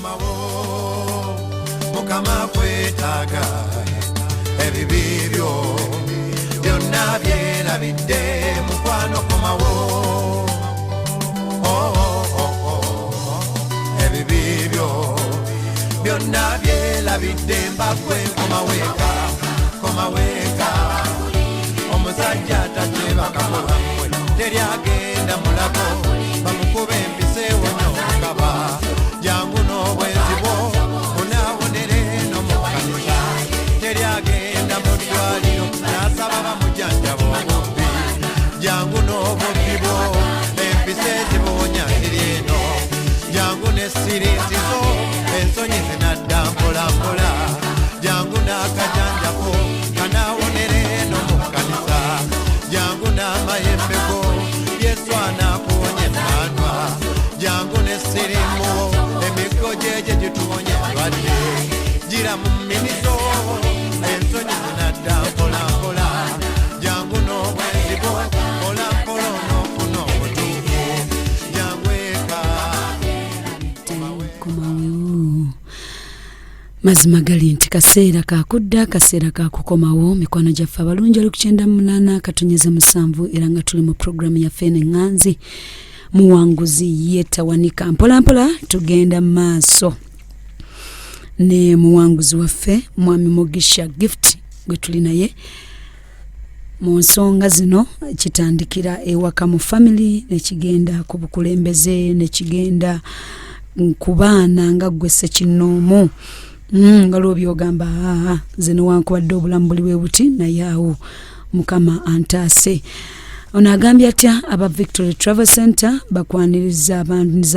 komawo mukama kwetaaga ebibibyo byonna byerabidde mukwano komawo ebibibyo byonna byerabidde mbagwe komaweka omusajja tatebaka mulamwe teryagenda mulago bamukube empiseewo n'okaba jangu n'obwenzi bwo munaabonere n'omukanisa teryagenda mu ddwaliro n'asaba bamujjanjaba obubbi jangu n'obubbi bwo empisa ezibuwonya ziri eno jangu n'essiriisizo ensonyi zinadda mpolampola jangu n'akajanjako kanaawonere n'omukanisa jangu n'amayembeko yesu anaakuwonya emmanwa jangu n'essirimu emigo gyegye gituwonya endwadde gira mu miniso ensonyi zinadda mpolampola jangu n'obwenzi bwo mpolampola onoofuna obutuufu jangu eka mazima gali nti kaseera kakudda kaseera kakukomawo mikwano gyaffe abalungi 98 katonyeza 7 era nga tuli mu programu yaffe n'enganzi muwanguzi yetawanika mpolampola tugenda maaso ne muwanguzi waffe mwami Mugisha Gift gwe tuli naye mu nsonga zino kitandikira ewaka mu family nekigenda ku bukulembeze nekigenda ku baana nga gwe Ssekinoomu ngalo byogamba zino wankubadde obulamu buli bwe buti naye awo mukama antaase ono agambye atya aba Victory Travel Center bakwaniriza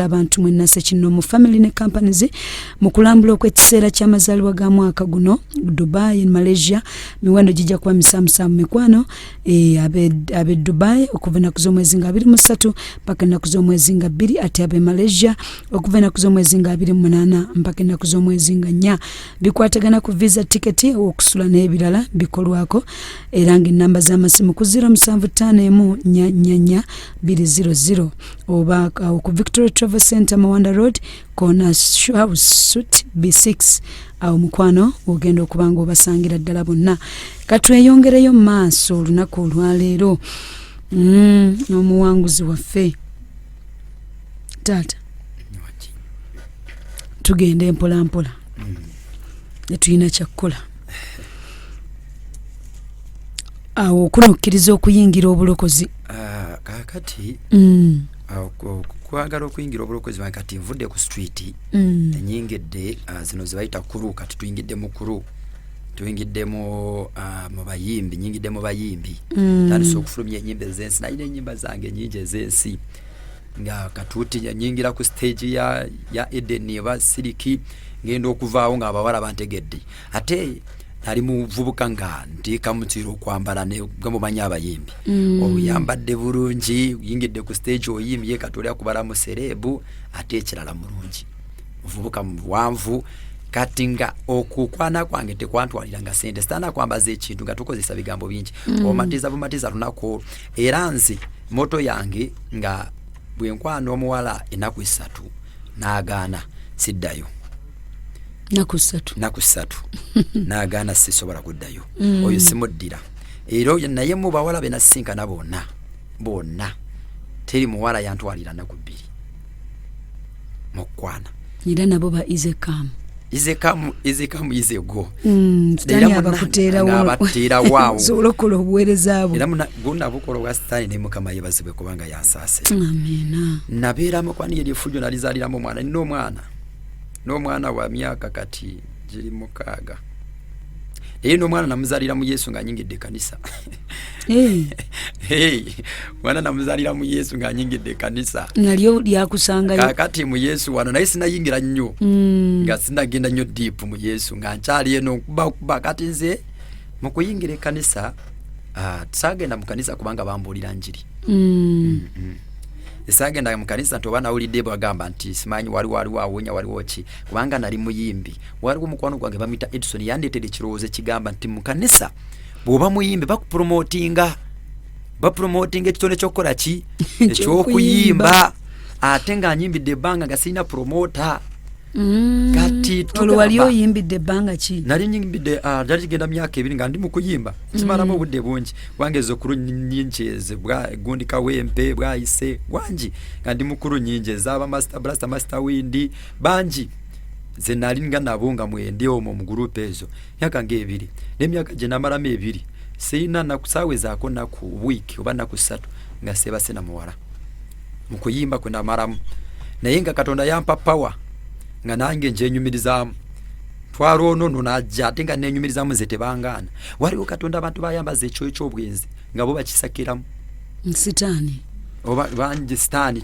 abantu mwenna Ssekinoomu family ne companies mu kulambula okwekiseera ky'amazaalibwa ga mwaka guno Dubai Malaysia miwendo gijja kuba misamusamu mikwano abe Dubai okuva na kuzomwezi nga 23 mpaka na kuzomwezi nga 2 ate abe Malaysia okuva na kuzomwezi nga 28 mpaka na kuzomwezi nga 4 bikwatagana ku visa ticket okusula n'ebirala bikolwako era nga namba z'amasimu ku 075 nyanya 200 oba ku Victory Travel Center Mawanda Road Corner House Suite B6 au mukwano ogenda okubanga obasangira ddala bonna katweyongereyo maaso olunaku olwaleero n'omuwanguzi waffe taata tugende mpolampola netulina kyakukola awo kunokkiriza okuyingira obulokozi kakati kwagala okuyingira obulokozi kati nvudde ku street enyingidde zino zibayita kuru kati tuyingidde mu kuru tuyingidde mu bayimbi nyingidde mu bayimbi tandise okufulumya ennyimba ez'ensi nalina ennyimba zange nyingi ez'ensi nga katuuti nyingira ku stage ya Eden eba Siriki ngenda okuvaawo nga abawala bantegedde ate ali muvubuka nga ndika mutiro kwambala ne gamumanya abayimbi oyambadde bulungi yingidde ku stage oyimbye katolya kubala mu serebu ate ekirala mulungi muvubuka muwanvu katinga okukwana kwange tekwantwalira nga sente stana kwambaza ekintu nga tukozesa bigambo bingi omatiza bumatiza lunako era nzi moto yange nga bwenkwana omuwala enaku 3 naagaana siddayo naku 3 naagaana sisobola kuddayo oyo simuddira era oyo naye mu bawala be nasinkana bonna teri muwala yantwalira naku 2 mukwana era nabo ba izekamu izego stani abakuteera waawo zolokola obuweereza abo era gonna bukola wa stani ne mukama yebazibwe kubanga yansaase amina nabeera mukwani yeri fujo nalizaliramu omwana n'omwana wa myaka kati giri 6 naye n'omwana namuzalira mu Yesu nga nyingidde kanisa mwana namuzalira mu Yesu nga nyingidde kanisa nalyo lyakusanga kakati mu Yesu wano naye sinayingira nnyo nga sinagenda nnyo deep mu Yesu nga nkyali eno kuba kati nze mu kuyingira kanisa tsagenda mu kanisa kubanga bambuulira njiri esagenda mu kanisa nto bana ulidde bagamba nti simanyi wali awonya waliwo ki kubanga nali muyimbi waliwo mukwano gwange bamita Edison yandetede kirowooze kigamba nti mu kanisa bwoba muyimbi bakupromotinga ekitone ky'okukola ki eky'okuyimba ate nga nyimbidde ebbanga nga sirina promota kati olwali oyimbidde ebbanga ki nali nyimbidde jali kigenda myaka 2 nga ndi mu kuyimba simalamu obudde bungi bwangezo okurunyinjeze bwa gundi kawempe bwayise wangi nga ndi mukuru nyinje zaba master blaster master windi banji ze nali nga nabo nga mwende omwo mu group ezo myaka ngebiri nemyaka je namaramu 2 sina na kusawe zako na ku week oba na kusatu nga seba sena muwala mu kuyimba kwenda maramu naye nga Katonda yampa power nga nange nje nyumirizamu twarono nonajja tenga nenyumirizamu zetebangana wali Katonda abantu bayambaze ekyo ekyobwenzi nga bo bakisakiramu sitani oba banje stani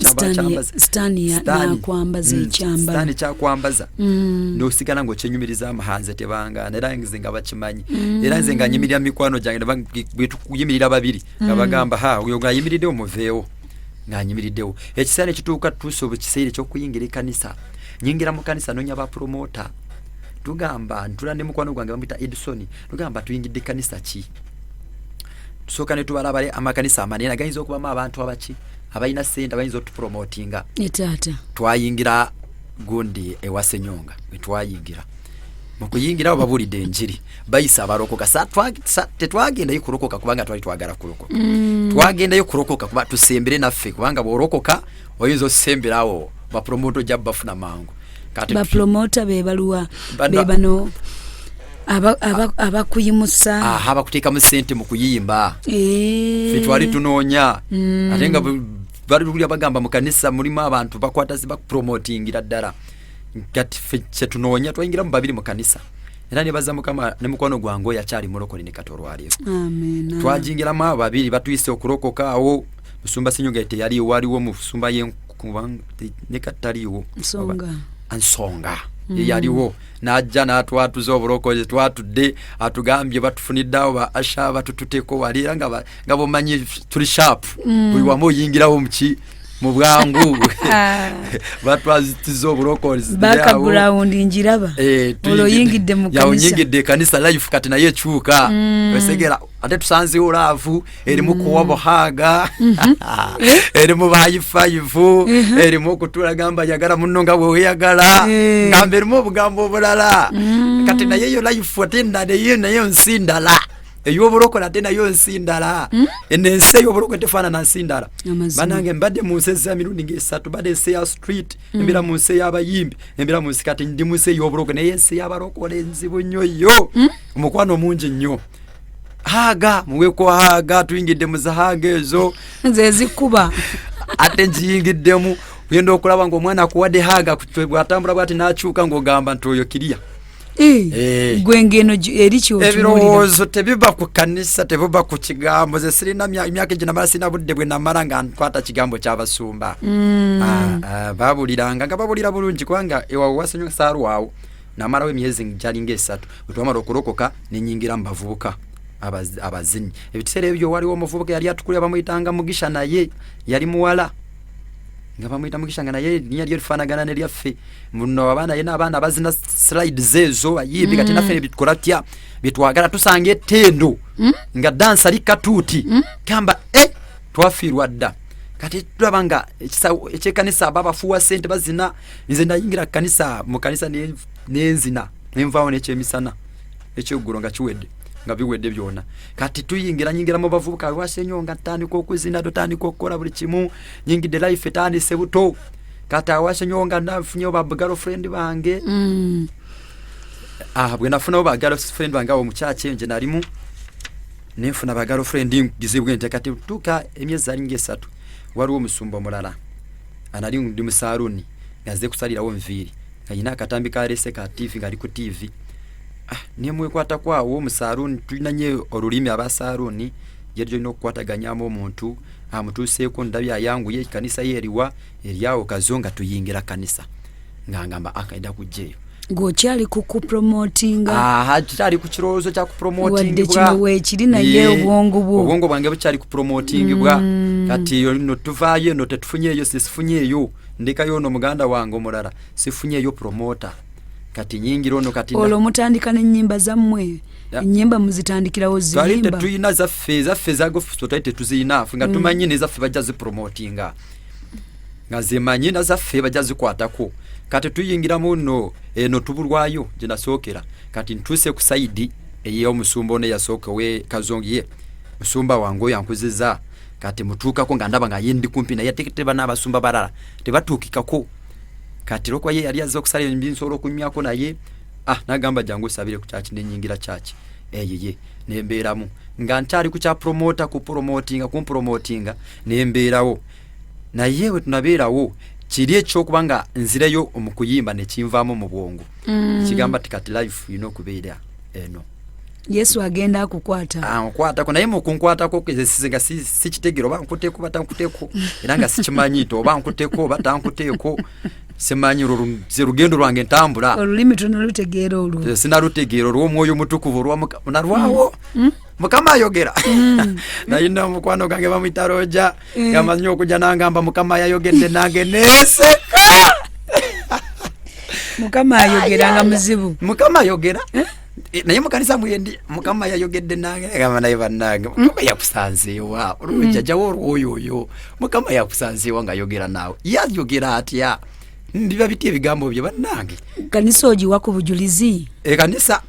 ya kwambaza ekyambalo stani kya kwambaza no sigana ngo kyenyumirizamu hanze tebangana era ngize nga bakimanyi era nze nga nyimirira mikwano jange bitu kuyimirira babiri nga bagamba ha uyo nga yimiride omuveewo nga nyimiriddewo ekisale kituuka tusobe kiseere ky'okuyingira kanisa nyingira mu kanisa nonya ba promoter tugamba ntula ne mukwano gwange bamita Edison tugamba tuyingidde kanisa ki tusoka ne tubala bale amakanisa amanene agayinza okubamu abantu abaki abayina sente abayinza otupromotinga etata twayingira gundi ewase nyonga twayingira mukuyingira babulide enjiri bayisa abarokoka tetwagenda yukurokoka kubanga twali twagala kurokoka twagenda yukurokoka kuba tusembere naffe kubanga borokoka oyinzo semberawo ba promoter jabba funa mangu kati ba promoter bebaluwa bebano abakuyimusa abakuteeka mu sente mu kuyimba fitwali tunonya atenga bali luli abagamba mu kanisa mulimo abantu bakwata ziba promotingira ddala kati fitche tunonya twingira mu babiri mu kanisa era ne baza mukama ne mukwano gwango yakyali mulokole ne katorwaliyo amen twajingira mu babiri batwise okurokoka awo musumba sinyonga ete yali waliwo mu musumba ne kataliwo nsonga yaliwo najja natwatuza obulokozi twatudde atugambye batufuniddawo ba asha batututeko walira nga bomanyi tuli sharp buli wamu oyingirawo muki mu bwangu batwazitiza obulokozi background njiraba oloyingidde mu kanisa yawunyingidde kanisa life kati naye ekyuka wesegera ate tusanzeewo laavu erimu kuwa buhaga erimu bayifayivu erimu okutula gamba yagala munno nga bweweyagala ngamba erimu obugambo obulala kati naye yo life ate nayo nsindala ey'obulokola ate nayo nsindala enensi ey'obulokola tefaanana nsindala banange mbadde mu nsi eza mirundi ng'esatu badde ensi ya street embira mu nsi y'abayimbi embira mu nsi kati ndi mu nsi ey'obulokola naye ensi y'abalokole enzibu nnyo yo omukwano mungi nnyo haga muweko haga tuyingidde mu zahaga ezo zezikuba ate njiyingiddemu yenda okulaba ng'omwana akuwadde haga bw'atambula bw'ati n'akyuka ng'ogamba nti oyo kiriya gwengeno eri kyotuulira ebirowoozo tebiba ku kanisa tebiba ku kigambo ze sirina emyaka egyo namala sirina budde bwe namala nga nkwata kigambo ky'abasumba babuliranga nga babulira bulungi kubanga ewawasonyo saalwawo namalawo emyezi gyalinga 3 bwe twamala okurokoka nenyingira mu bavubuka abazinyi ebiseera ebyo waliwo omuvubuka yali atukulira bamuyitanga Mugisha naye yali muwala nga bamuyita Mugisha nga naye linya lyo lifaanagana ne lyaffe muno abaana yena abaana abazina slides ezo bayimbi kati naffe bitukola tya bitwagala tusanga ettendo nga dansa likatuuti kamba twafiirwa dda kati tulaba nga ekyekanisa ababafuwa sente bazina nze ndayingira kanisa mu kanisa nenzina nenvaawo n'ekyemisana ekyeggulo nga kiwedde nga biwedde byona kati tuyingira nyingira mu bavubuka lwasenyonga tandika okuzina tandika okukola buli kimu nyingidde life tandise buto kati awasenyonga nafunye ba girlfriend bange bwe nafunawo ba girlfriend bange awo mu church nje nalimu nefuna ba girlfriend ngizibwe nte kati tuka emyezi alinga 3 waliwo omusumba omulala anali ndi mu saluni ngaze kusalirawo nviiri kayina akatambi ka rese ka TV ngali ku TV niye kwata kwawo mu saluni tulinanye olulimi abasaluni yeryo nokukwataganyamo omuntu amutuseeko ndabya yangu ye kanisa yeriwa eriyawo kazonga tuyingira kanisa ngangamba akaida kujjeyo gokyali kupromotinga kyali ku kirowoozo kya kupromotingibwa wadde kino weekiri naye obwongo bwange bukyali kupromotingibwa kati no tuvaayo no tetufunyeeyo sisifunyeeyo ndekayo no muganda wange omulala sifunyeeyo promota kati nyingiro no kati olwo mutandika n'ennyimba zammwe ennyimba muzitandikirawo ziyimba twali tuyina zaffe za gospel twali tetuziyina nga tumanyi ne zaffe bajja zipromotinga nga zimanyi na zaffe bajja zikwatako kati tuyingira muno eno tubulwayo jina sokera kati ntuse ku side eyo musumba one yasoka we kazongiye musumba wango yankuziza kati mutuka ko ngandaba nga yindi kumpi na yatekete bana basumba barara tebatukika ko kati rokwa ye yali azokusala embinsoro kunyako naye nagamba jangu sabire ku church nenyingira church ye nemberamu nga ntari ku cha promoter ku promotinga nemberawo na yewe tunaberawo kiri ekyo kubanga nzireyo omukuyimba ne kinvamo mu bwongo kigamba tikati life kubera eno Yesu agenda kukwata nkwata ko naye mukunkwata ko singa si kitegero bankuteko batankuteko era nga sikimanyito bankuteko batankuteko semanyi rugendo rwange ntambula olulimi tunalutegero olwo sinalutegero olwo mwoyo mutukuvu rwa narwawo mukama ayogera naye no mukwano gange bamwitaroja yamanyo okujja nangamba mukama yayogedde nange nese mukama ayogera nga muzibu mukama ayogera naye mukanisa mwendi mukama yayogedde nange ngamba naye bannange mukama yakusanzeewa olujjajawo olwoyoyo mukama yakusanzeewa nga ayogera naawe yayogera atya ndiba biti ebigambo bye bannange kanisa ojiwa ku bujulizi kanisa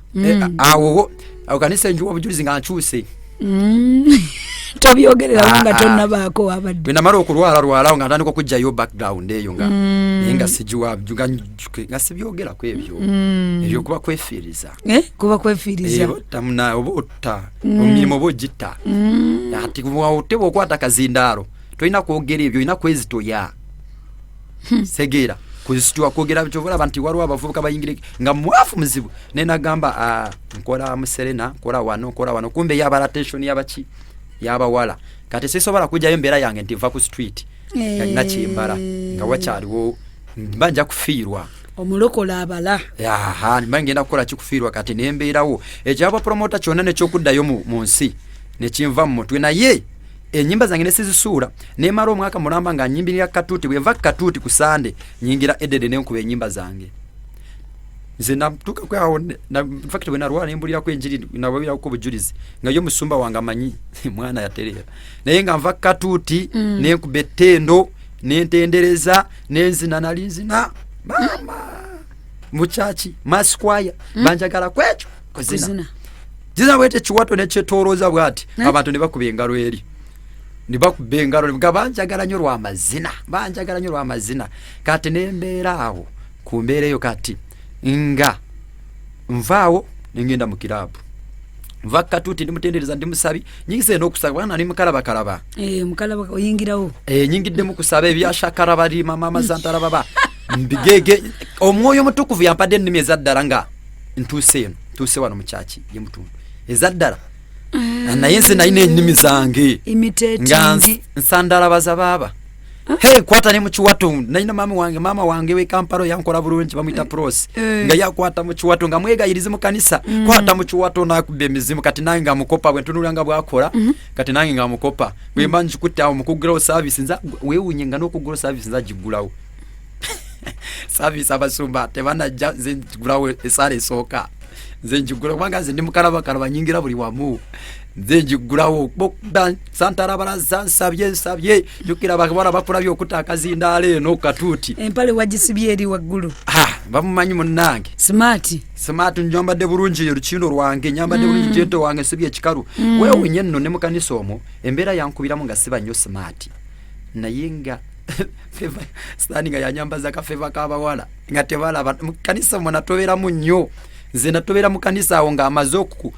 awo kanisa njuwa bujulizi nga nkyuse tobyogerera wanga tonna baako abadde bina mara okulwala nga ntandika okujjayo background eyo nga nga sijiwa nga sibyogera ku ebyo ebyo kuba kwefiiriza kuba kwefiiriza tamuna obota omulimo bojita ati waotebo okwata kazindaaro toyina kwogera ebyo ina kwezitoya segera kuzitwa kwogera byovola abantu walwa abavubuka bayingire nga mwafu muzibu nenagamba nkola muserena kola wano kumbe yaba attention yabachi yabawala kati sisobola kujayo mbera yange ntiva ku street nachimbala nga wachaliwo mbanja kufiirwa omulokola abala ngenda kukola kikufiirwa kati nemberawo ekyaba promoter kyonna nekyokuddayo mu nsi nekimva mu mutwe naye enyimba zange nesizisuura nemara omwaka mulamba nga nyimbirira katuti bweva katuti ku Sunday nyingira edede nenkuba enyimba zange nze natuka kwawo na fact bwe narwala nembulira ku enjiri nababira ku bujulizi nga yo musumba wanga manyi mwana yaterera naye nga nva katuti nenkube tendo nentendereza nenzina nalinzina mama muchachi maskwaya banjagala kwecho kuzina jiza wete chiwato nechetoroza bwati abantu ne bakuba engalo eri nibakubengalo ngabanjagala nyo lwa amazina kati nembera awo kumbereyo kati nga nvaawo ngenda mu kilabu vakatuti ndimutendereza ndimusabi nyingise n'okusabana ni mukalaba mukalaba oyingirawo nyingidde mu kusaba ebyashakara bali mama zantara baba mbigege omwoyo mutukuvu yampadde nnimi ezaddala nga ntuse wano mu chachi ye mutundu ezaddala naye nze nalina ennimi zange nga nsandala baza baba kwata ne mu kiwato nalina mama wange we Kampala yankola bulungi bamuyita Pros nga yakwata mu kiwato nga mwegayirize mu kanisa kwata mu kiwato nakubbe emizimu kati nange nga mukopa bwe ntunulanga bwakola kati nange nga mukopa bwe manji kutawo mukugulawo service nza weewunye nga n'okugulawo service nza gigulawo service abasumba tebana nze gulawo esale soka nze njigulawo kubanga nze ndi mukalaba nyingira buli wamu nze njigulawo santara baraza nsabye jukira bakabara bakula byokutaka zindale no katuti empale wagisibye eri waggulu bamumanyi munnange smart njombadde bulungi rukindo rwange nyambadde bulungi jeto wange sibye ekikalu wewe nyenno ne mukanisa omwo embera yankubiramu nga siba nnyo smart nayenga standing ya nyambaza kafeva kabawala nga tebala mukanisa mwana tobera munyo nze natobera mukanisa awo nga amazoku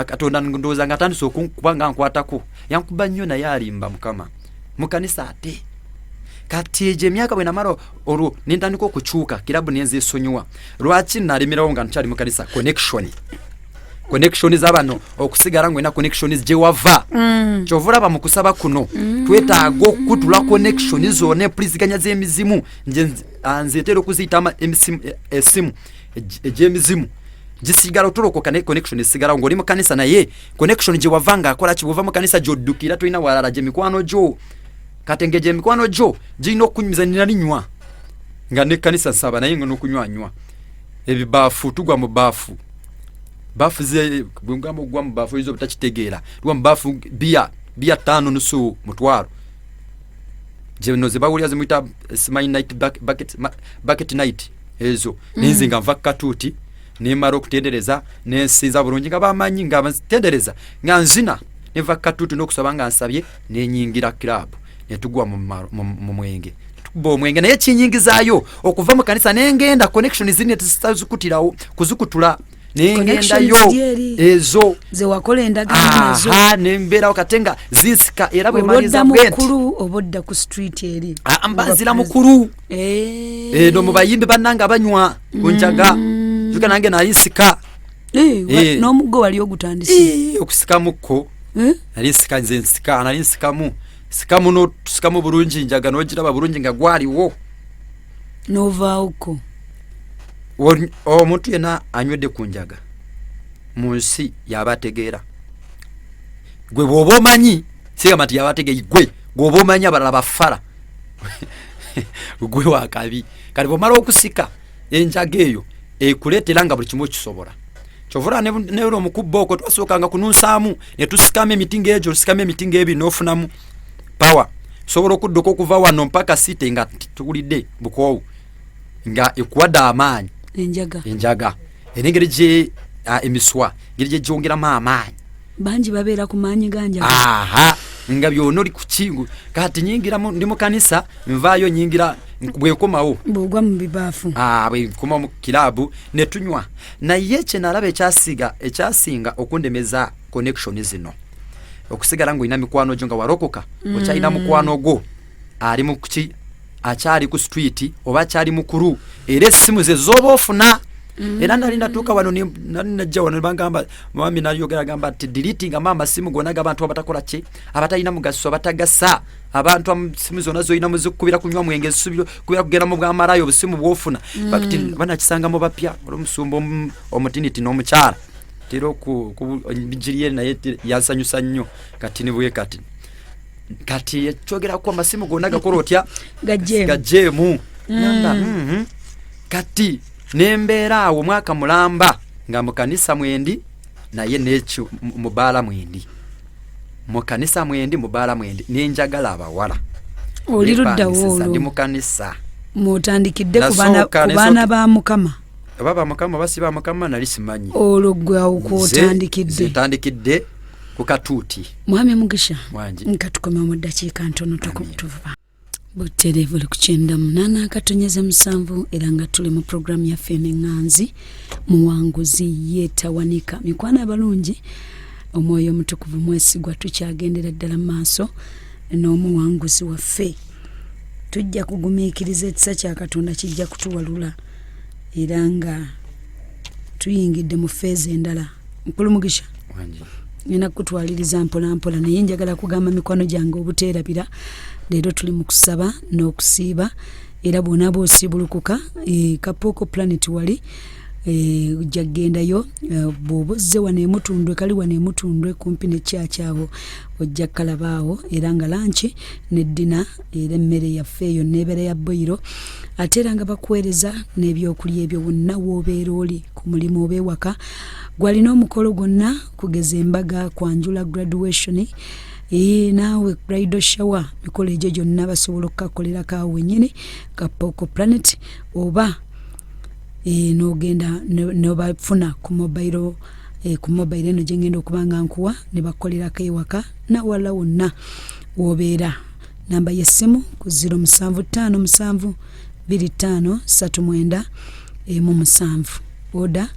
katonda ndoza nga tandise okubanga nkwatako yankuba nnyo naye alimba mukama mukanisa ate kati eje myaka bwe namaro olwo nintandika okukyuka kirabu nenze esonyiwa lwaki nalemerawo nga nkyali mukanisa connection z'abano okusigala ngwena connections je wava kyovula ba mukusaba kuno twetaaga okutula connection zone please ganya z'emizimu nzetera okuziyita esimu ej'emizimu gisigala otolokoka ne connection esigala ngoli mu kanisa naye connection je wavanga akola kibuva mu kanisa joddukira toina walala je mikwano jo katengeje mikwano jo jino kunyumiza ninalinywa nga ne kanisa saba naye ngono kunywanywa ebibafu tugwa mu bafu ze bungamo gwa mu bafu izo butakitegeera tugwa mu bafu bia 5 nusu mutwaro no zibawulya zimuita smile night bucket night ezo ninzinga nva katuti nemara okutendereza nensiza bulungi nga bamanyi nga batendereza nga nzina neva katuti n'okusaba nga nsabye nenyingira club netugwa mu mwenge tukuba omwenge naye kinyingizayo okuva mu kanisa nengenda connection zine tuzikutirawo kuzikutula nengendayo ezo ze wakola endagano nazo nemberawo katenga zinsika era bwe maliza mukuru obodda ku street eri ambazira mukuru no mu bayimbi bannanga banywa kunjaga tuka nange nayinsika n'omuggo wali ogutandise okusika mukko nalinsika nze nsika nalinsikamu sikamu no sikamu bulungi njaga nogiraba bulungi nga gwaliwo novauko omuntu yena anywedde kunjaga munsi yabategeera gwe bwoba omanyi siga mati yabategeera gwe bwoba omanyi abalala bafala gwe wakabi kali bwomala okusika enjaga eyo ekuleetera nga buli kimu kisobola kyovula ne omukubbo twasookanga kununsaamu ne tusikama emitinga egyo tusikama emitinga ebi n'ofunamu power sobola okudduka okuva wano mpaka site nga tuwulidde bukoowu nga ekuwadde amaanyi enjaga engeri gye emiswa engeri gye gyongeramu amaanyi bangi babeera ku maanyi ganja nga byonna oli ku kingu kati nyingira ndi mu kanisa nvaayo nyingira bwekomawo bwogwa mu bibaafu bwekoma mu kirabu ne tunywa naye kye nalaba ekyasinga okundemeza connection zino okusigala ng'olina mikwano gyo nga warokoka okyalina mukwano gwo ali mu kuki akyali ku street oba akyali mukuru era essimu ze zoba ofuna era nali natuuka wano najja wano bangamba mwami nayogera gamba ati deleting amama simu gonna abantu abatakola ki abatalina mugaso abatagasa abantu simu zona zoyina muzikubira kunywa mwenge zisubiro kubira kugera mu bwamarayo busimu bwofuna fakiti bana kisanga mu bapya omusumbo omutiniti n'omukyala tero ku bijiriye naye yasanyusa nnyo kati nibuye kati chogera kwa masimu gonna gakola otya gajemu namba kati nembera awo mwaka mulamba nga mukanisa mwendi naye necho mubala mwendi mukanisa mwendi mubala mwendi nenjagala abawala olirudda wolo ndi mukanisa mutandikidde kubana ba mukama baba mukama basi ba mukama nali simanyi olugwa ukutandikidde kukatuti mwami mugisha mwanje nkatukome mu dakiika ntono tukutuva buterevu ku 98 katonyeze 7 era nga tuli mu program ya Fene Nganzi muwanguzi yetawanika mikwana balungi omwoyo mutukuvu mwesigwa tukyagendera ddala maaso n'omuwanguzi waffe tujja kugumiikiriza ekisa kya Katonda kijja kutuwalula era nga tuyingidde mu feezi endala mukulu mugisha nina kutwaliriza mpola naye njagala kugamba mikwano gyange obuteerabira leero tuli mu kusaba n'okusiiba era bwona bw'osibulukuka Kapoko Planet wali ojja kugendayo bw'oba ozze wano emutundwe kali wano emutundwe kumpi n'ekyakyawo ojja kukalabaawo era nga lanchi n'eddina era emmere yaffe eyo n'ebeera ya boyiro ate era nga bakuweereza n'ebyokulya ebyo wonna w'obeera oli ku mulimu oba ewaka gwalina omukolo gwonna kugeza embaga kwanjula graduation naawe bridal shower mikolo egyo gyonna basobola okukakolerako awo wennyini Kapoko Planet oba n'ogenda n'obafuna ku mobile eno gye ngenda okubanga nkuwa ne bakolerako ewaka nawala wonna w'obeera namba y'essimu ku 0775253917 oda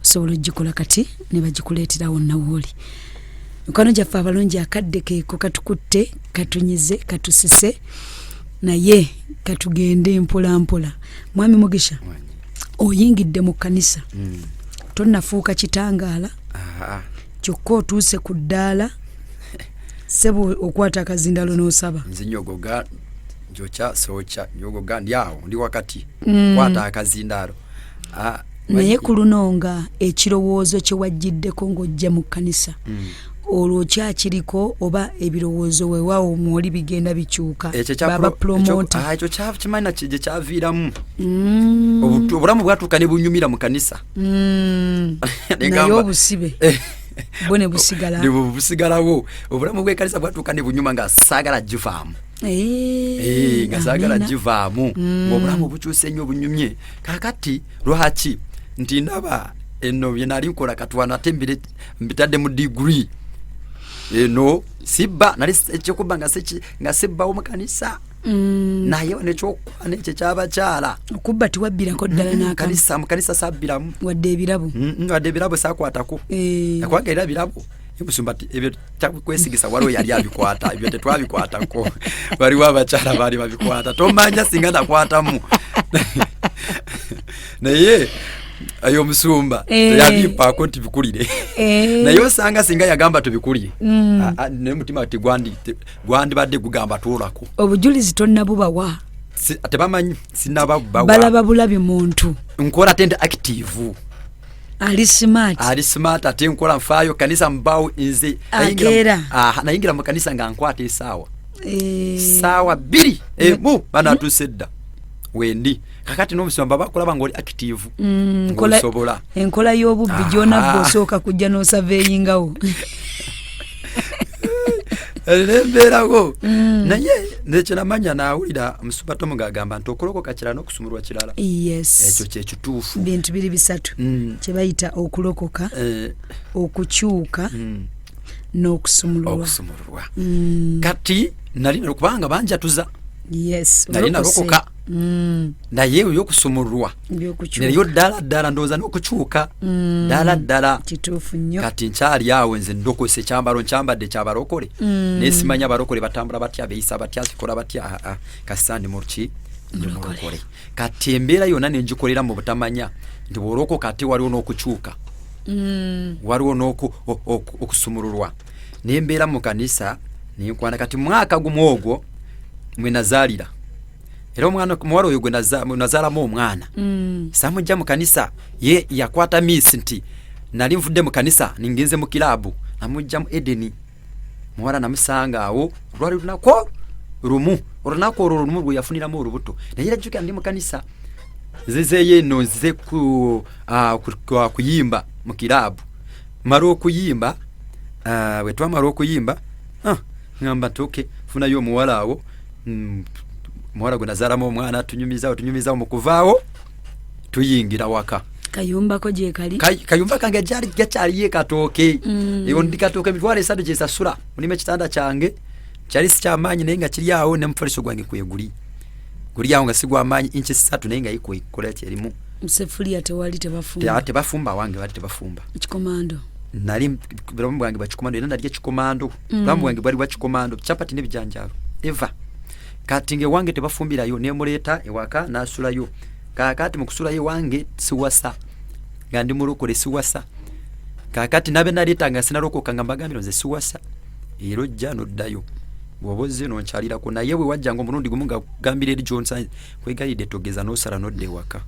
osobola ogikola kati ne bagikuleetera wonna wooli mukwano gyaffe abalungi akadde keeko katukutte katunyize katusise naye katugende mpola mwami mugisha oyingidde mu kanisa tonnafuuka kitangaala kyokka otuuse ku ddaala sebo okwata akazindalo n'osaba nzinyogoga njocha socha nyogoga ndyawo ndi wakati kwata akazindalo naye ku lunonga ekirowoozo kye wajjiddeko ng'ojja mu kanisa olwo kyakiriko oba ebirowoozo weewaawo mwoli bigenda bikyuka baba promota ekyo kyakimanya kye kyaviiramu obulamu bwatuuka ne bunyumira mu kanisa naye obusibe bwo ne busigalawo obulamu bw'ekanisa bwatuuka ne bunyuma nga saagala gifaamu ngasagala jivaamu ng'obulamu bukyuse nnyo bunyumye kakati lwaki nti ndaba eno bye nali nkola katwana tembere mbitadde mu degree eno sibba nali ekyokuba nga sibbawo mu kanisa naye nekyokwana ekyo kyabakyala okubba tiwabbirako ddala n'akanisa mu kanisa sabbiramu wadde ebirabo sakwatako yakwagerera ebirabo ebusumba ebyo takwesigisa waliwo yali abikwata ebyo tetwabikwatako waliwo abakyala baali babikwata tomanya singa nakwatamu naye ayo omusumba teyabimpaako nti bikulire naye osanga singa yagamba tubikulire naye mutima ti gwandibadde gugamba tuolako obujulizi tonnabubawa tebamanyi sinababubawa balaba bulabi muntu nkola tende active ali smart ate nkola nfaayo kanisa mbaawo nze nayingira mu kanisa nga nkwata esaawa saawa 2 emu banatuuse dda wendi kakati n'omusumba bakulaba ng'oli active ng'osobola enkola y'obubbi gy'onabba osooka kujja n'osaveeyingawo nembeerawo naye nekyo namanya naawulira omusumba Tom ng'agamba nti okulokoka kirala n'okusumulwa kirala ekyo kyekituufu bintu biri bisatu kye bayita okulokoka okukyuka n'okusumulwa kati nalina okubanga banjatuza nali nalokoka naye eyokusumulwa nayo ddala ndowooza n'okukyuka ddala kituufu nnyo kati nkyali awo nze ndokose ekyambalo nkyambadde ekyabalokole naye simanya abalokole batambula batya beeyisa batya kikola batya kasandi muki ndi mulokole kati embeera yonna nengikolera mu butamanya nti bw'olokoka ate waliwo n'okukyuka waliwo n'okusumululwa naye mbeera mu kanisa nenkwana kati mwaka gumu ogwo mwe nazaalira era omuwala oyo gwe nazaalamu omwana samujja mu kanisa ye yakwata miss nti nali nvudde mu kanisa ningenze mu kilabu namujja mu Edeni muwala namusanga awo lwali olunaku olwo lumu lwe yafuniramu olubuto naye yajjukira ndi mu kanisa nzizeye eno nzize kuyimba mu kilabu mala okuyimba bwe twamala okuyimba ngamba nti funayo omuwala awo muwala gwe nazaalamu omwana tunyumizawo mu kuvaawo tuyingira waka kayumbako gye kali kayumba kange gakyaliyo ekatooke eyo ndi katooke emitwalo 3 gyesasula mulimu ekitanda kyange kyali sikyamaanyi naye nga kiri awo nemufaliso gwange kweguli guli awo nga sigwamaanyi inchi 3 naye nga ikola kyerimu musefuliya tebafumba wange bali tebafumba kikomando nali bulamu bwange bwakikomando era nalya kikomando bulamu bwange bwali bwa kikomando chapati n'ebijanjaalo eva kati nge wange tebafumbirayo nemuleeta ewaka nasulayo kakati mu kusulayo wange siwasa nga ndi mulokole siwasa kakati nabe naleeta nga sinalokoka nga mbagambira nze siwasa ero jja noddayo bw'oboze nonkyalirako naye bwe wajja nga omulundi gumu nga gambira eri Johnson kwegayidde togeza n'osala nodda ewaka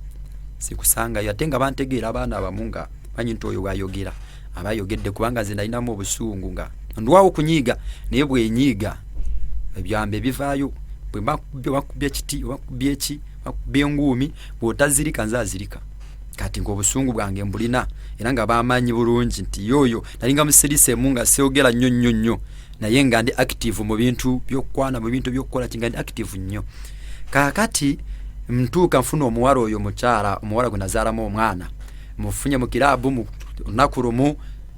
sikusangayo ate nga bantegeera abaana abamu nga banyi nti oyo bwayogera abayogedde kubanga nze nalinamu obusungu nga ndwawo kunyiiga naye bwenyiiga ebyambe bivaayo bwe bakubye ekiti bakubye eki bakubye enguumi bw'otazirika nze azirika kati ng'obusungu bwange mbulina era nga bamanyi bulungi nti yoyo nalinga musirisemu nga seogera nnyo naye nga ndi active mu bintu byokwana mu bintu byokukola kinga ndi active nnyo kakati mtuuka nfuna omuwala oyo mukyala omuwala gwe nazaalamu omwana mufunye mu kilabu mu lunaku lumu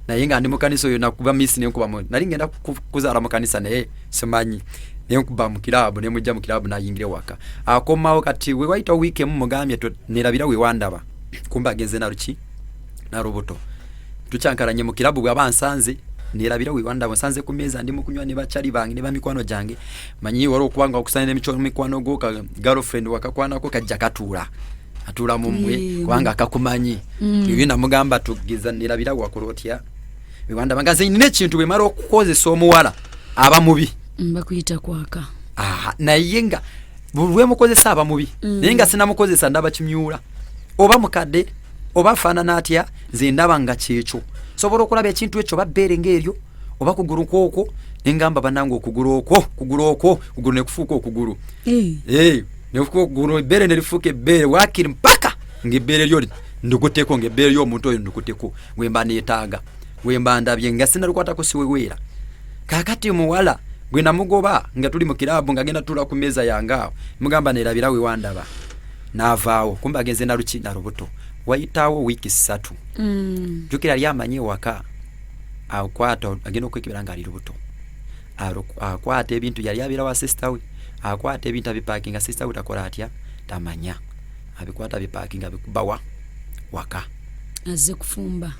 naye nga ndi mu kanisa oyo nakuba misi nenkubamu nali ngenda kuzaala mu kanisa naye simanyi nenkuba mu kilabu nemujja mu kilabu nayingire waka akomawo kati we waita week emu mugambye nerabira we wandaba kumba agenze naruki narubuto tucyankaranye mu kilabu bwa bansanze nerabira we wandaba nsanze ku meza ndi mu kunywa ne bachali bangi ne bamikwano jange manyi waro okubanga okusana n'emicho mikwano go ka girlfriend wakakwana ko kajja katula atula mumwe kwanga akakumanyi ibi namugamba tugiza nerabira wakolotya we wandaba ngaze nine kintu bwe mara okukozesa omuwala aba mubi mbakuyita kwaka naye nga bulwe mukozesa aba mubi naye nga sinamukozesa ndaba kimyula oba mukadde oba faanana atya nze ndaba nga kyekyo sobola okulaba ekintu ekyo babbeere ng'eryo oba kugulu kwokwo nengamba banange okugulu okugulu nekufuuka okugulu nekufuuka okugulu ebbeere nerifuuka ebbeere wakiri mpaka ng'ebbeere lyo nduguteko ng'ebbeere ly'omuntu oyo nduguteko wemba neetaaga wemba ndabye nga sinalukwatako siweweera kakati muwala gwe namugoba nga tuli mu kilabu nga genda tula ku meza yanga mugamba nerabira we wandaba navaawo kumbe agenze na lukinda rubuto wayitawo wiki 3 jukira lyamanye waka akwata agenda okwekibira nga ali rubuto akwata ebintu yali abira wa sister we akwata ebintu abiparkinga sister we takola atya tamanya abikwata biparkinga abikubawa waka azze kufumba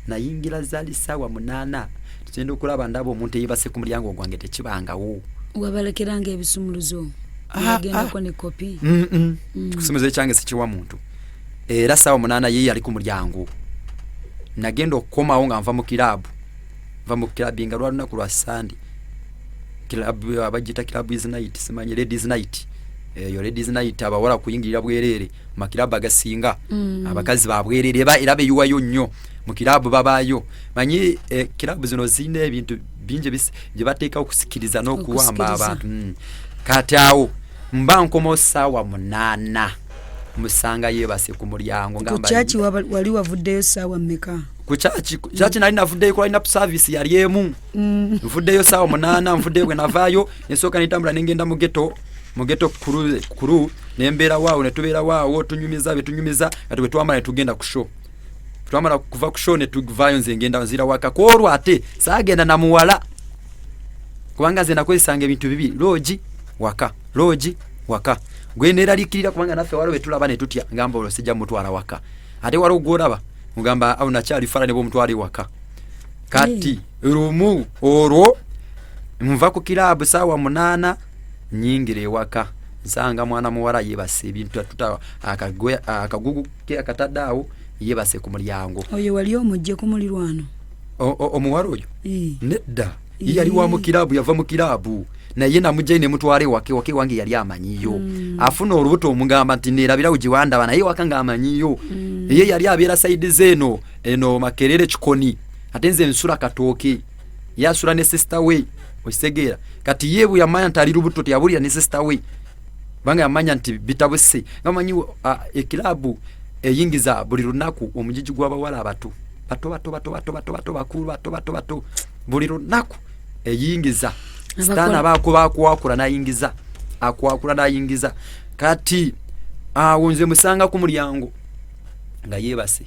nayingira zali sawa 8 tugenda okulaba ndabo omuntu eyibase ku mulyango gwange tekibangawo wabalekeranga ebisumuluzo agenda ko ne kopi kusumuluzo ekyange sikiwa muntu era sawa 8 ye yali ku mulyango nagenda okukomawo nga nva mu kilabu inga lwalunaku lwa Sunday kilabu abajita kilabu is night simanye ladies night yo ladies night abawala kuyingirira bwerere makilabu agasinga abakazi babwerere era beyuwayo nnyo mu kilabu babayo manyi kilabu zino zine ebintu binje bye bateeka okusikiriza n'okuwamba abantu kati awo mba nkomo sawa 8 musanga yebase ku mulyango ngamba chachi wali wavuddeyo sawa mmeka ku chachi nali navuddeyo ko line up service yali emu mvuddeyo sawa 8 mvuddeyo bwe navaayo nesoka nitambula nengenda mu ghetto kuru nembera waawo netubera waawo tunyumiza betunyumiza ati twamala tugenda ku show twamala kuva ku show netuvaayo nze ngenda nzira waka ko ate saagenda na muwala kubanga nze nakozesanga ebintu bibi loji waka gwe neralikirira kubanga naffe walo betulaba ne tutya ngamba olosijja mutwala waka ate walo ogoraba mugamba au nakyali fara ne bo mutwali waka kati rumu oro mva ku kilabu sawa 8 nyingire waka nsanga mwana muwala yebase ebintu tuta akagugu ke akatadaawo yebase ku mulyango oyo wali omujje ku mulirwano omuwala oyo nedda yali wa mu kilabu yava mu kilabu naye namujjaine mutwale wake wange yali amanyiyo afuna olubuto omugamba nti nerabira ujiwanda naye waka nga amanyiyo ye yali abera side zeno eno makerere chikoni atenze nsura katoke yasura ne sister we okitegera kati yebu yamanya ntali lubuto tyabulira ne sister we banga yamanya nti bitabuse ngamanyi ekilabu eyingiza buli lunaku omujiji gw'abawala bato bakulu buli lunaku eyingiza stana bakwakula nayingiza akwakula nayingiza kati wonze musanga ku mulyango nga yebase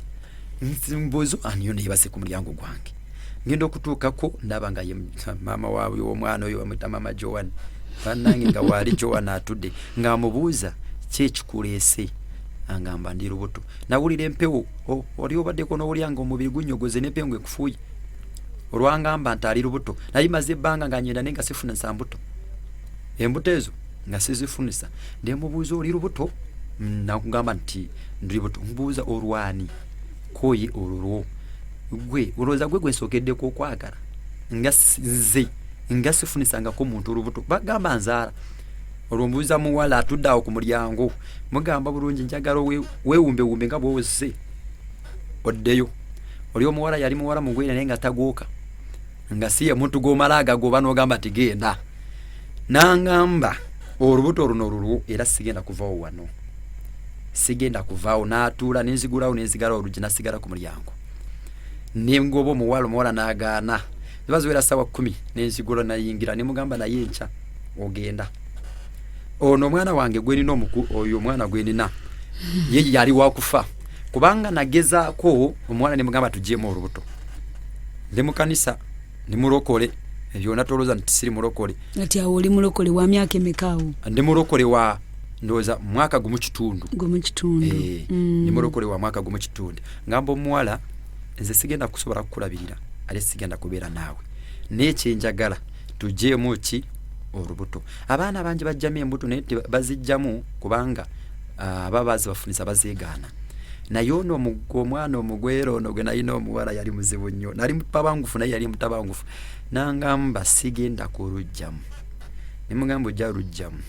mbozo aniyo yebase ku mulyango gwange ngendo kutuuka ko ndaba nga mama wawe omwana oyo amita mama Joan banange nga wali Joan atudde nga mubuuza kyekikulese angamba ndi lubuto nawulira empewo oli obadde kono olyanga omubiri gunyogoze n'empewo ekufuuye olwangamba ntali lubuto nayimaze ebbanga nga nyenda nenga sifuna nsambuto embuto ezo nga sizifunisa ndemubuuza oli lubuto nakugamba nti ndi lubuto mbuuza olwani koyi olulwo gwe olowooza gwe gwensokeddeko okwagala nga nze nga sifunisangako muntu olubuto bagamba nzaala olwombuuza muwala atuddeawo ku mulyango mugamba bulungi njagala weewumbewumbe nga bwowozze oddeyo oli omuwala yali muwala mugwera naye nga tagooka nga siye muntu gomalaga goba n'ogamba ati genda nangamba olubuto luno olulwo era sigenda kuvaawo wano sigenda kuvaawo n'atuula nenzigulawo nenzigala olugi nasigala ku mulyango nengoba omuwala n'agaana zibaziwera sawa 10 nenzigula nayingira nemugamba naye enca ogenda ono omwana wange gwenina oyo omwana gwenina ye yali wakufa kubanga nagezaako omwana nemugamba tujjemu olubuto ndi mu kanisa nimulokole byonna tolooza nti siri mulokole ati awo oli mulokole wa myaka emekaawo ndi mulokole wa ndowooza mwaka gumu kitundu ni mulokole wa mwaka gumu kitundu ngamba omuwala nze sigenda kusobola kukulabirira ate sigenda kubeera naawe nekyenjagala tujjeemu ki olubuto abaana bangi bajjamu embuto naye bazijjamu kubanga baba bazibafunisa bazeegaana naye ono omwana omugwera ono gwe nalina omuwala yali muzibu nnyo nali mutabangufu naye yali mutabangufu nangamba sigenda kulujjamu nemugamba ojja lujjamu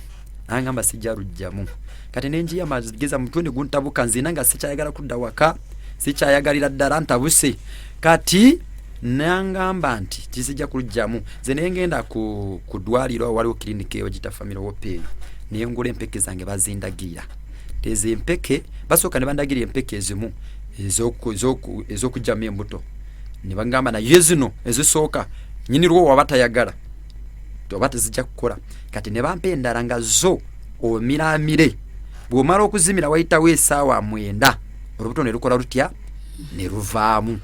nangamba sijja lujjamu kati nenjiya mageza mutwe ne guntabuka nzina nga sikyayagala kudda waka sikyayagalira ddala ntabuse kati nangamba nti kisijja kulujjamu ze nengenda ku ddwaliro waliwo kiliniki eyo gita family wopeeyo nengula empeke zange bazindagira tezo empeke basooka ne bandagira empeke ezimu ez'okujjamu embuto ne bagamba naye zino ezisooka nyinirwo waba tayagala oba tezijja kukola kati ne bampa endala nga zo omiramire bw'omala okuzimira wayitawo essaawa 9 olubuto ne lukola lutya ne luvaamu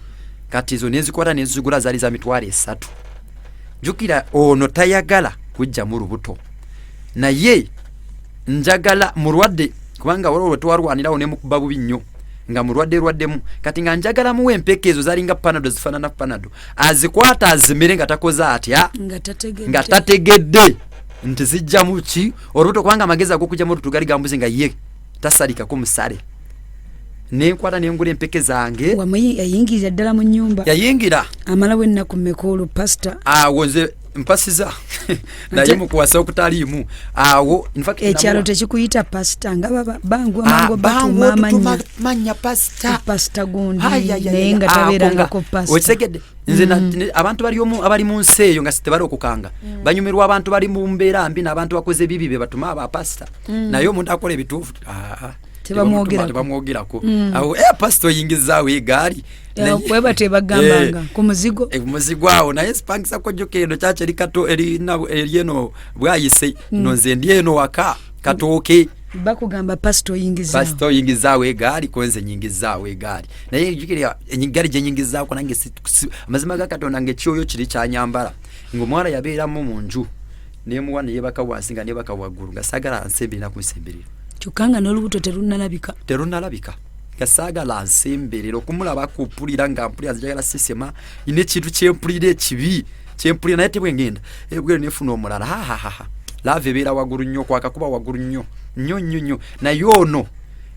kati zo nezikola nezigula zaali za mitwalo 3 jukira ono tayagala kujja mu lubuto naye njagala mulwadde kubanga waliwo twalwanirawo ne mukuba bubi nnyo nga mulwaddemu kati nga njagala muwe empeke ezo zalinga panado zifaanana panado azikwata azimire nga takoza atya nga tategedde nti zijja mu ki olubuto kubanga amagezi ag'okujja mu lubuto gali gambuzi nga ye tasalikako musale nenkwata nengula empeke zange yayingira ddala mu nnyumba yayingira amalawo ennaku mmekulu pasita awo nze mpasiza naye mukuwasa okutaliimu awo ekyalo tekikuyita pasita nga bangu amangu batumamanya pasita gundi naye nga tabeerangako pasita okitegedde nze abantu abali mu nsi eyo nga sitebali okukanga banyumirwa abantu bali mu mbeera mbi n'abantu bakoze bibi be batuma abapasita naye omuntu akola ebituufu tebamwogerako awo pasita oyingizaawo egaali weba tebagambanga ku muzigo awo naye sipangisa kojjoka eno kyaki eri kato eryeno bwayise no nze ndi eno waka katooke bakugamba pasita oyingizaawo egaali konze nyingizaawo egaali naye jukira egaali gye nyingizaako nange amazima ga Katonda ngaekyoyo kiri kyanyambala ng'omwana yabeeramu mu nju nemuwa neyebaka wansi nga nebaka waggulu nga saagala nsembera ku nsemberero kyokka nga n'olubuto terunalabika gasaagala nsemberero okumulaba kupulira nga mpulira nzijagala sisema ine ekintu kyempulira ekibi kyempulira naye tebwengenda ebwero nefuna omulala hahahaha lava ebeera waggulu nnyo kwakakuba waggulu nnyo naye ono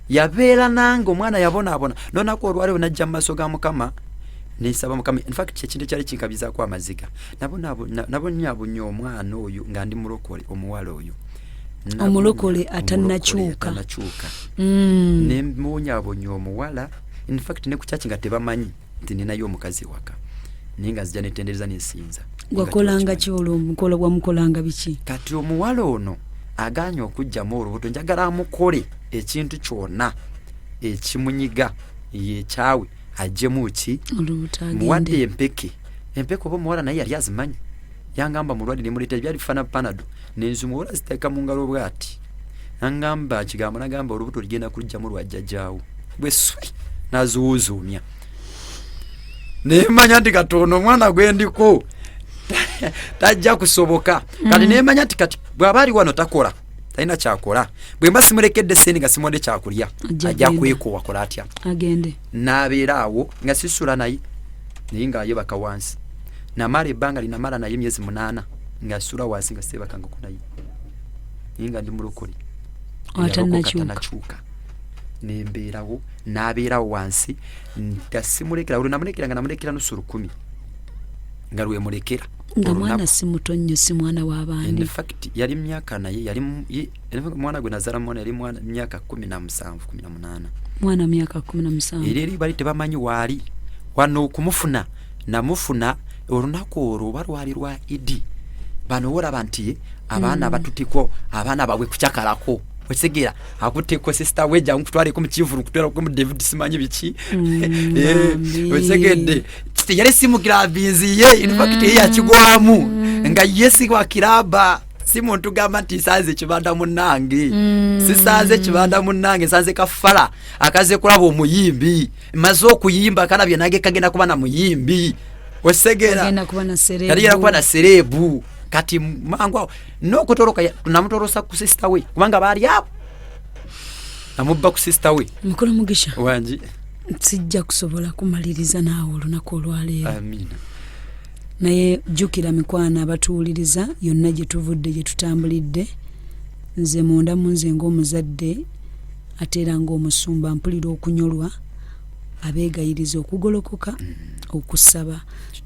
yabeera nange omwana yabonaabona nonaku olwalewo najja mu maaso ga Mukama nesaba Mukama infact ekintu ekyali kinkabizaako amaziga nabonyabonya omwana oyo nga ndi mulokole omuwala oyo omulokole atanakyuka nemuwonyabonya omuwala infact ne ku kyaki nga tebamanyi nti ninayo omukazi waka naye nga zijja netendereza nesinza wakolanga kyolo omukola wamukolanga biki kati omuwala ono aganya okujjamu olubuto njagala amukole ekintu kyonna ekimunyiga yekyawe ajjemu ki muwadde empeke oba omuwala naye yali azimanyi yangamba mulwadde nemuleeta byali bifana panado nenzuma ola ziteeka mu ngalo bwati nangamba kigambo nagamba olubuto ligenda kujjamu lwajjajjaawo bweswe nazuuzuumya nemanya nti Katonda omwana gwendiko tajja kusoboka kati nemanya nti kati bw'aba ali wano takola talina kyakola bwe mba simulekedde sente nga simuwadde kyakulya ajja kwekoowa kola atya agende n'abeera awo nga sisula naye nga yebaka wansi namala ebbanga linamala naye myezi 8 nga sula wansi nga sebakangako naye nga ndi mulokole atanakyuka nembeerawo n'abeerawo wansi nga simulekera olwo namulekera nga namulekera nusu 10 nga lwemulekera nga mwana si muto nnyo si mwana w'abandi in fact yali myaka naye yali mwana gwe nazala mwana yali myaka 17 18 mwana myaka 17 eri bali tebamanyi waali wano okumufuna namufuna olunaku olwo oba lwali lwa Idi bano olaba nti abaana batutiko abaana babwe kucyakalako wetegera akuteko sister weja nkutwaleko mu kivuru kutwaleko mu David simanyi biki wetegedde yali simukira binziye in fact ya kigwamu nga yesi kwa kiraba simuntu gamba nti saze kibanda munange sisaze kibanda munange saze kafala akaze kulaba omuyimbi maze okuyimba kana byanage kagenda kuba na muyimbi wesegera yali kuba na serebu kati mangu nokutoroka tunamutorosa ku sister we kubanga bali hapo amubba ku sister we mukolo mugisha wanji sijja kusobola kumaliriza naawe olunaku olwaleero amina naye jjukira mikwana abatuwuliriza yonna gye tuvudde gye tutambulidde nze munda munze ng'omuzadde ate era ng'omusumba mpulira okunyolwa abeegayiriza okugolokoka okusaba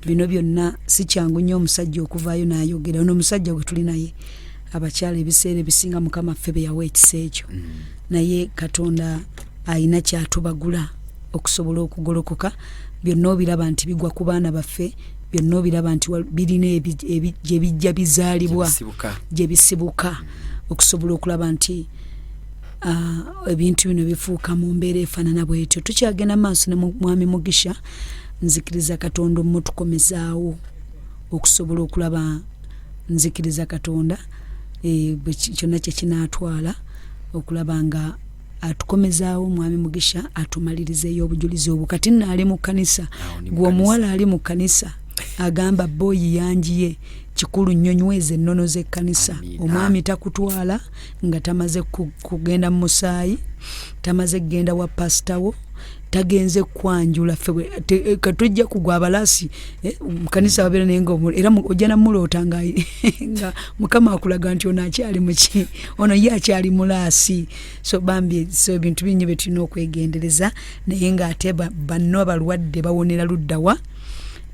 bino byonna si kyangu nnyo omusajja okuvaayo n'ayogera ono omusajja gwe tuli naye abakyala ebiseera ebisinga Mukama ffe be yawa ekisa ekyo naye Katonda ayina kyatubagula okusobola okugolokoka byonna obiraba nti bigwa ku baana baffe byonna obiraba nti birina gye bijja bizaalibwa gye bisibuka okusobola okulaba nti ebintu bino bifuuka mu mbeera efaanana bwetyo tukyagenda maaso ne mwami Mugisha nzikiriza Katonda omutukomezaawo okusobola okulaba nzikiriza Katonda kyonna kye kinaatwala okulaba nga atukomezaawo mwami Mugisha atumalirizeeyo obujulizi obwo. Kati naali mu kkanisa, gwe omuwala ali mu kkanisa agamba boyi yanjiye kikulu nnyo nyweze ennono z'ekkanisa. Omwami takutwala nga tamaze kugenda mu musaayi, tamaze kugenda wa pasitawo, tagenze kwanjula ffe katujja kugwa abalasi mu kkanisa wabeera naye era ojja namuloota nga Mukama akulaga nti ono akyali muki, ono ye akyali mulaasi. So bambi ebintu bingi bye tulina okwegendereza, naye ng'ate banno abalwadde bawonera luddawa?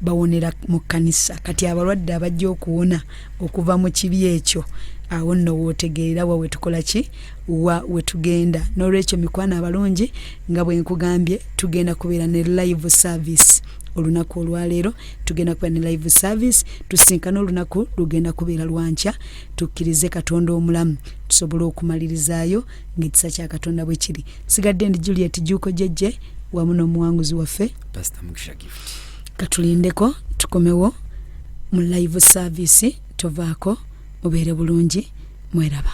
Bawonera mu kkanisa. Kati abalwadde abajja okuwona okuva mu kibi ekyo, awo nno wootegeera wa wetukola ki, wa wetugenda. N'olwekyo mikwano abalungi nga bwe nkugambye, tugenda kubeera ne live service olunaku olwaleero, tugenda kubeera ne live service, tusinkana olunaku lugenda kubeera lwankya. Tukkirize Katonda omulamu tusobole okumalirizayo ng'ekisa kya Katonda bwe kiri. Sigadde ndi Juliet Juuko Jejje wamu n'omuwanguzi waffe Pastor Mugisha Gift. Katulindeko tukomewo mu live service, tovaako, mubeere bulungi, mweraba.